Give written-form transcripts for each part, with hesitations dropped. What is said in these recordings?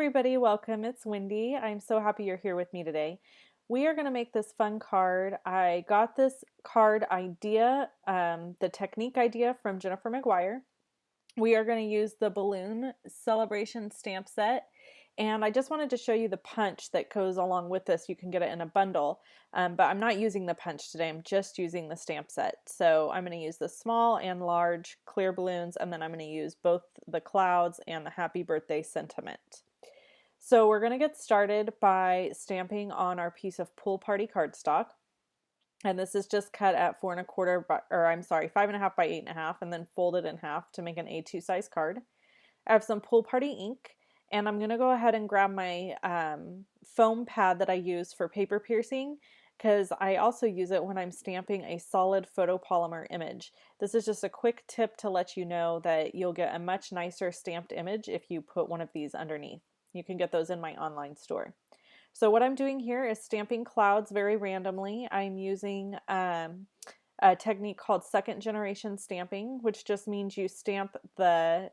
everybody, welcome. It's Wendy. I'm so happy you're here with me today. We are going to make this fun card. I got this card idea, the technique idea from Jennifer McGuire. We are going to use the balloon celebration stamp set, and I just wanted to show you the punch that goes along with this. You can get it in a bundle, but I'm not using the punch today. I'm just using the stamp set. So I'm going to use the small and large clear balloons, and then I'm going to use both the clouds and the happy birthday sentiment. So we're going to get started by stamping on our piece of pool party cardstock. And this is just cut at 4¼ by, or I'm sorry, 5½ by 8½, and then folded in half to make an A2 size card. I have some pool party ink, and I'm going to go ahead and grab my foam pad that I use for paper piercing, because I also use it when I'm stamping a solid photopolymer image. This is just a quick tip to let you know that you'll get a much nicer stamped image if you put one of these underneath. You can get those in my online store. So what I'm doing here is stamping clouds very randomly. I'm using a technique called second generation stamping, which just means you stamp the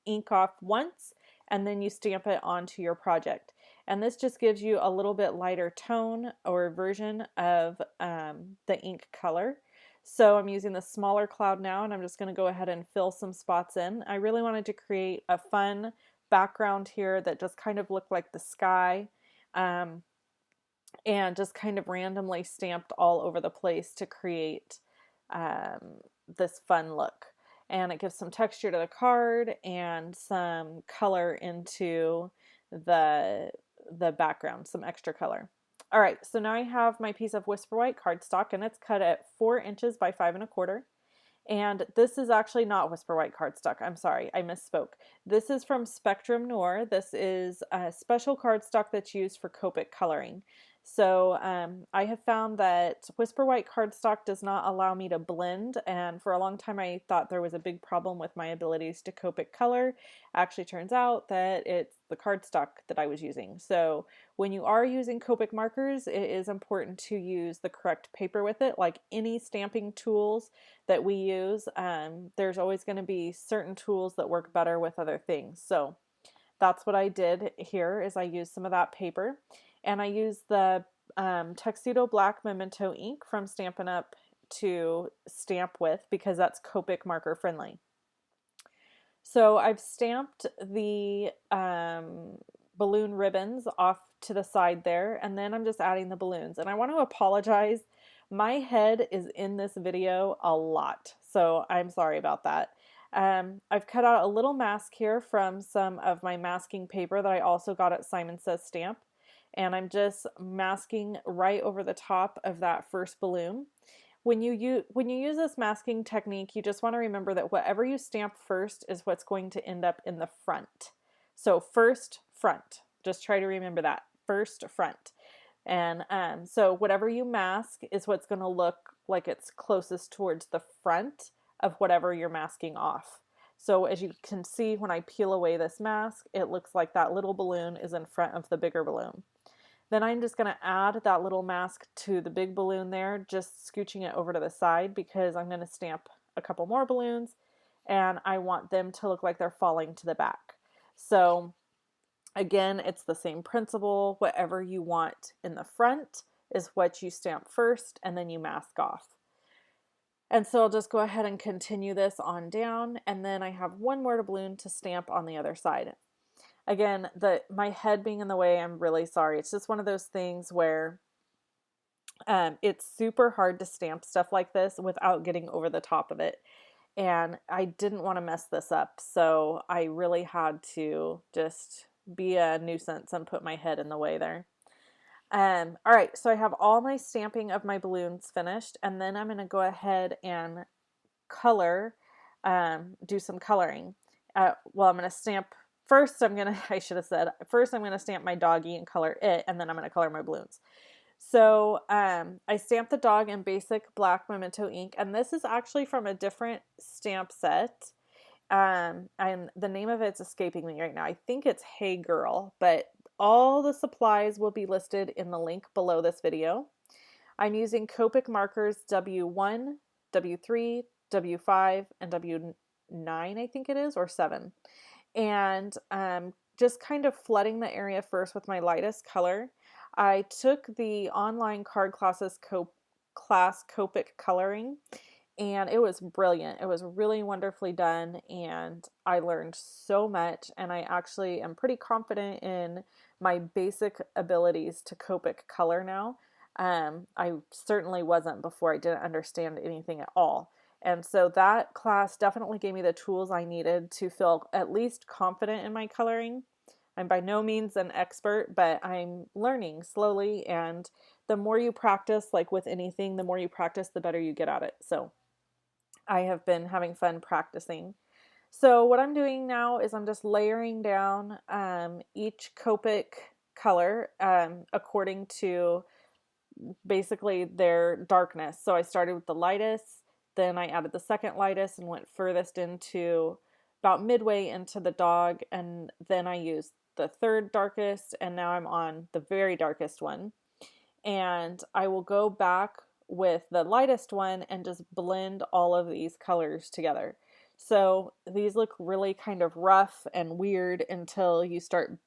ink off once and then you stamp it onto your project. And this just gives you a little bit lighter tone or version of the ink color. So I'm using the smaller cloud now, and I'm just going to go ahead and fill some spots in. I really wanted to create a fun background here that just kind of looked like the sky. And just kind of randomly stamped all over the place to create this fun look. And it gives some texture to the card and some color into the background, some extra color. All right, so now I have my piece of Whisper White cardstock, and it's cut at 4 inches by 5¼ And this is actually not Whisper White cardstock. I'm sorry, I misspoke. This is from Spectrum Noir. This is a special cardstock that's used for Copic coloring. So I have found that Whisper White cardstock does not allow me to blend, and for a long time I thought there was a big problem with my abilities to Copic color. Actually turns out that it's the cardstock that I was using. So when you are using Copic markers, it is important to use the correct paper with it. Like any stamping tools that we use, there's always going to be certain tools that work better with other things. So that's what I did here, is I used some of that paper, and I used the Tuxedo Black Memento ink from Stampin' Up to stamp with, because that's Copic marker friendly. So I've stamped the balloon ribbons off to the side there, and then I'm just adding the balloons. And I want to apologize. My head is in this video a lot, so I'm sorry about that. I've cut out a little mask here from some of my masking paper that I also got at Simon Says Stamp, and I'm just masking right over the top of that first balloon. When you use this masking technique, you just want to remember that whatever you stamp first is what's going to end up in the front. So first, front. Just try to remember that. First, front. And so whatever you mask is what's going to look like it's closest towards the front of whatever you're masking off. So as you can see, when I peel away this mask, it looks like that little balloon is in front of the bigger balloon. Then I'm just going to add that little mask to the big balloon there, just scooching it over to the side, because I'm going to stamp a couple more balloons and I want them to look like they're falling to the back. So again, it's the same principle. Whatever you want in the front is what you stamp first, and then you mask off. And so I'll just go ahead and continue this on down, and then I have one more balloon to stamp on the other side. Again, my head being in the way, I'm really sorry. It's just one of those things where it's super hard to stamp stuff like this without getting over the top of it. And I didn't want to mess this up, so I really had to just be a nuisance and put my head in the way there. All right, so I have all my stamping of my balloons finished, and then I'm going to go ahead and color, do some coloring. Well, I'm going to stamp, first I should have said, first I'm going to stamp my doggy and color it, and then I'm going to color my balloons. So I stamped the dog in basic black Memento ink, and this is actually from a different stamp set. And the name of it's escaping me right now. I think it's Hey Girl, but all the supplies will be listed in the link below this video. I'm using Copic markers W1, W3, W5, and W9, I think it is, or 7. And just kind of flooding the area first with my lightest color. I took the online card classes class Copic coloring, and it was brilliant. It was really wonderfully done, and I learned so much, and I actually am pretty confident in my basic abilities to Copic color now. I certainly wasn't before. I didn't understand anything at all. And so that class definitely gave me the tools I needed to feel at least confident in my coloring. I'm by no means an expert, but I'm learning slowly, and the more you practice, like with anything, the more you practice, the better you get at it. So I have been having fun practicing. So what I'm doing now is I'm just layering down each Copic color according to basically their darkness. So I started with the lightest, then I added the second lightest and went furthest into about midway into the dog, and then I used the third darkest, and now I'm on the very darkest one. And I will go back with the lightest one and just blend all of these colors together. So these look really kind of rough and weird until you start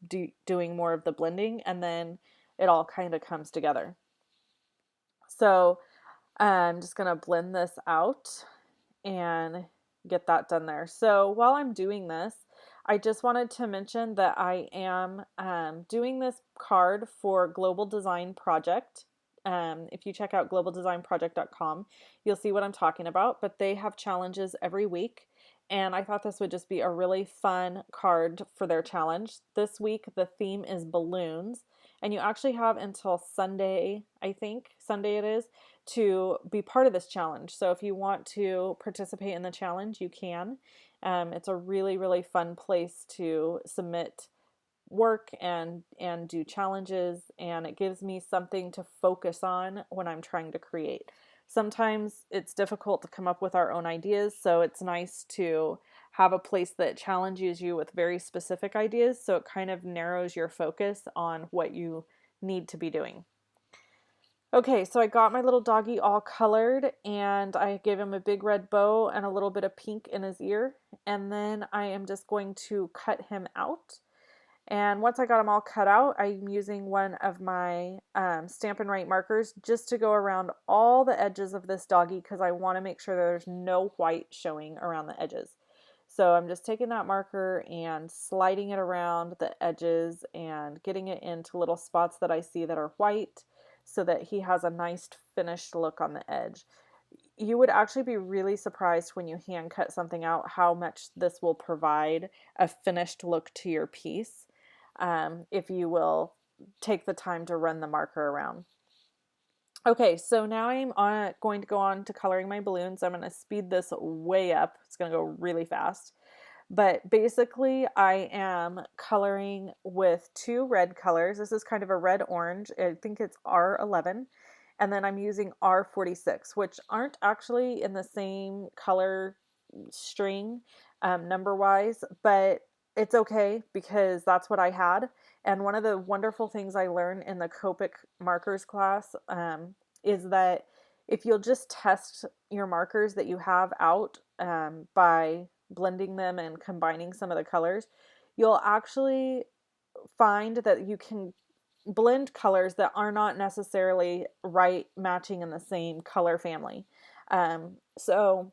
doing more of the blending, and then it all kind of comes together. So I'm just going to blend this out and get that done there. So while I'm doing this, I just wanted to mention that I am doing this card for Global Design Project. If you check out globaldesignproject.com, you'll see what I'm talking about, but they have challenges every week. And I thought this would just be a really fun card for their challenge. This week, the theme is balloons. And you actually have until Sunday, I think, Sunday it is, to be part of this challenge. So if you want to participate in the challenge, you can. It's a really, really fun place to submit work and do challenges, and it gives me something to focus on when I'm trying to create. Sometimes it's difficult to come up with our own ideas, so it's nice to have a place that challenges you with very specific ideas, so it kind of narrows your focus on what you need to be doing. Okay, so I got my little doggy all colored, and I gave him a big red bow and a little bit of pink in his ear, and then I am just going to cut him out. And once I got them all cut out, I'm using one of my Stampin' markers just to go around all the edges of this doggy, because I want to make sure there's no white showing around the edges. So I'm just taking that marker and sliding it around the edges and getting it into little spots that I see that are white, so that he has a nice finished look on the edge. You would actually be really surprised when you hand cut something out how much this will provide a finished look to your piece, if you will take the time to run the marker around. Okay, so now I'm going to go on to coloring my balloons. I'm going to speed this way up. It's going to go really fast. But basically, I am coloring with two red colors. This is kind of a red-orange. I think it's R11. And then I'm using R46, which aren't actually in the same color string number-wise, but it's okay because that's what I had. And one of the wonderful things I learned in the Copic markers class is that if you'll just test your markers that you have out by blending them and combining some of the colors, you'll actually find that you can blend colors that are not necessarily matching in the same color family. So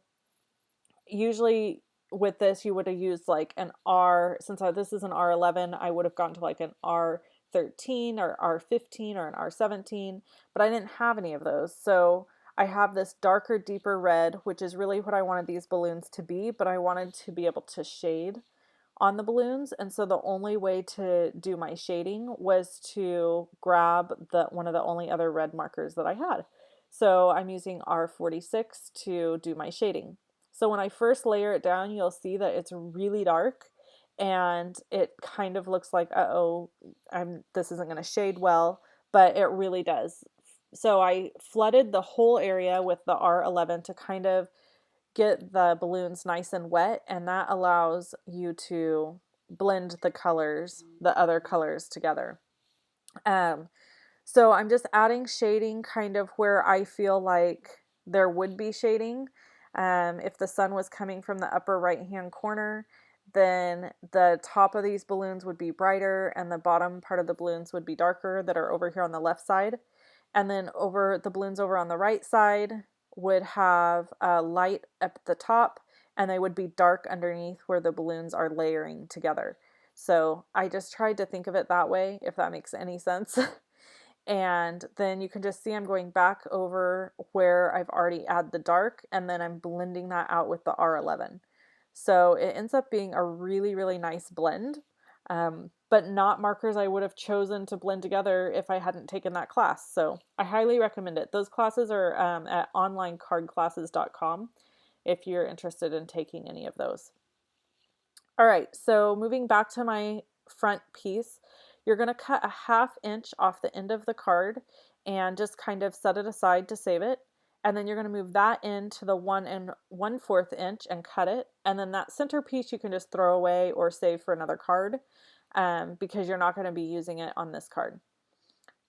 usually with this, you would have used like an R, since this is an R11, I would have gone to like an R13 or R15 or an R17, but I didn't have any of those. So I have this darker, deeper red, which is really what I wanted these balloons to be, but I wanted to be able to shade on the balloons, and so the only way to do my shading was to grab one of the only other red markers that I had. So I'm using R46 to do my shading. So when I first layer it down, you'll see that it's really dark, and it kind of looks like, uh-oh, this isn't going to shade well, but it really does. So I flooded the whole area with the R11 to kind of get the balloons nice and wet, and that allows you to blend the colors, the other colors together. So I'm just adding shading kind of where I feel like there would be shading. If the sun was coming from the upper right hand corner, then the top of these balloons would be brighter and the bottom part of the balloons would be darker that are over here on the left side. And then over the balloons over on the right side would have a light up at the top, and they would be dark underneath where the balloons are layering together. So I just tried to think of it that way, if that makes any sense. And then you can just see I'm going back over where I've already added the dark, and then I'm blending that out with the R11. So it ends up being a really, really nice blend, but not markers I would have chosen to blend together if I hadn't taken that class. So I highly recommend it. Those classes are at onlinecardclasses.com if you're interested in taking any of those. All right, so moving back to my front piece, you're going to cut a 1/2 inch off the end of the card and just kind of set it aside to save it. And then you're going to move that into the 1 1/4 inch and cut it. And then that center piece you can just throw away or save for another card because you're not going to be using it on this card.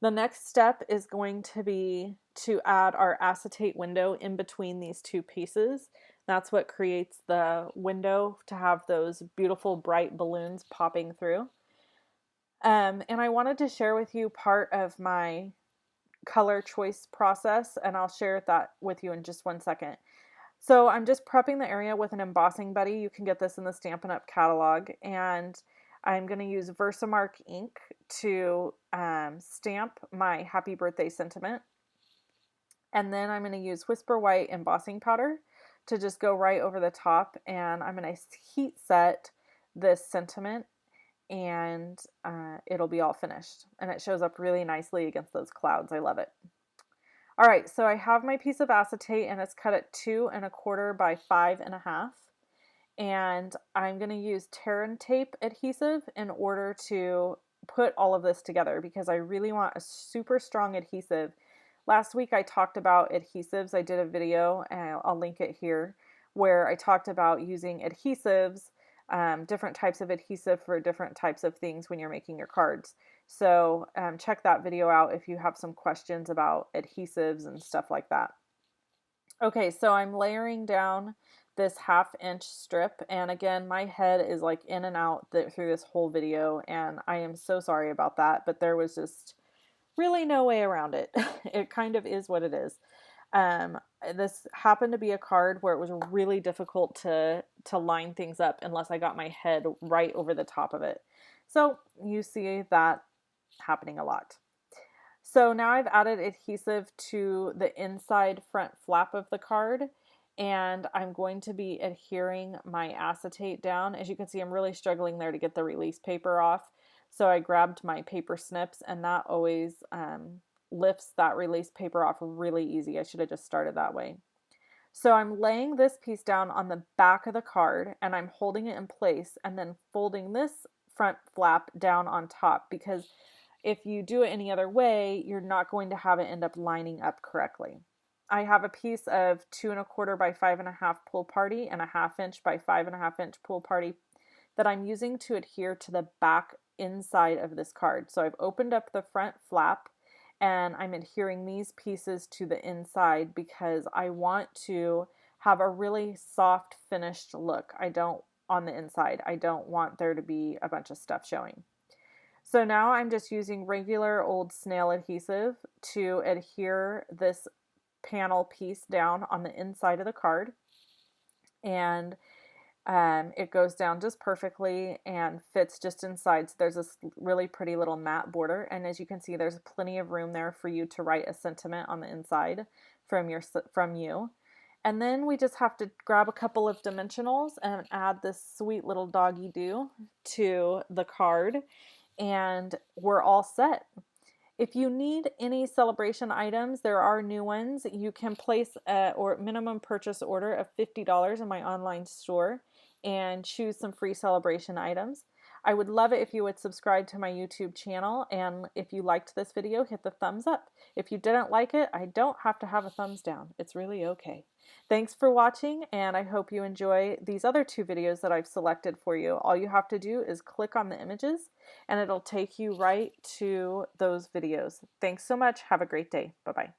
The next step is going to be to add our acetate window in between these two pieces. That's what creates the window to have those beautiful bright balloons popping through. And I wanted to share with you part of my color choice process, and I'll share that with you in just 1 second. So I'm just prepping the area with an embossing buddy. You can get this in the Stampin' Up! Catalog, and I'm going to use Versamark ink to stamp my happy birthday sentiment. And then I'm going to use Whisper White embossing powder to just go right over the top, and I'm going to heat set this sentiment, and it'll be all finished. And it shows up really nicely against those clouds. I love it. All right, so I have my piece of acetate, and it's cut at 2 1/4 by 5 1/2. And I'm going to use tear and tape adhesive in order to put all of this together because I really want a super strong adhesive. Last week I talked about adhesives. I did a video, and I'll link it here, where I talked about using adhesives, different types of adhesive for different types of things when you're making your cards. So check that video out if you have some questions about adhesives and stuff like that. Okay, so I'm layering down this 1/2 inch strip, and again my head is like in and out through this whole video, and I am so sorry about that, but there was just really no way around it. It kind of is what it is. This happened to be a card where it was really difficult to line things up unless I got my head right over the top of it. So you see that happening a lot. So now I've added adhesive to the inside front flap of the card, and I'm going to be adhering my acetate down. As you can see, I'm really struggling there to get the release paper off. So I grabbed my paper snips, and that always lifts that release paper off really easy. I should have just started that way. So I'm laying this piece down on the back of the card, and I'm holding it in place and then folding this front flap down on top, because if you do it any other way, you're not going to have it end up lining up correctly. I have a piece of 2 1/4 by 5 1/2 pull party and a 1/2 inch by 5 1/2 inch pull party that I'm using to adhere to the back inside of this card. So I've opened up the front flap, and I'm adhering these pieces to the inside because I want to have a really soft finished look. On the inside, I don't want there to be a bunch of stuff showing. So now I'm just using regular old snail adhesive to adhere this panel piece down on the inside of the card. And it goes down just perfectly and fits just inside. So there's this really pretty little matte border. And as you can see, there's plenty of room there for you to write a sentiment on the inside from you. And then we just have to grab a couple of dimensionals and add this sweet little doggy do to the card, and we're all set. If you need any celebration items, there are new ones. You can place a minimum purchase order of $50 in my online store and choose some free celebration items. I would love it if you would subscribe to my YouTube channel, and if you liked this video, hit the thumbs up. If you didn't like it, I don't have to have a thumbs down. It's really okay. Thanks for watching, and I hope you enjoy these other 2 videos that I've selected for you. All you have to do is click on the images, and it'll take you right to those videos. Thanks so much. Have a great day. Bye-bye.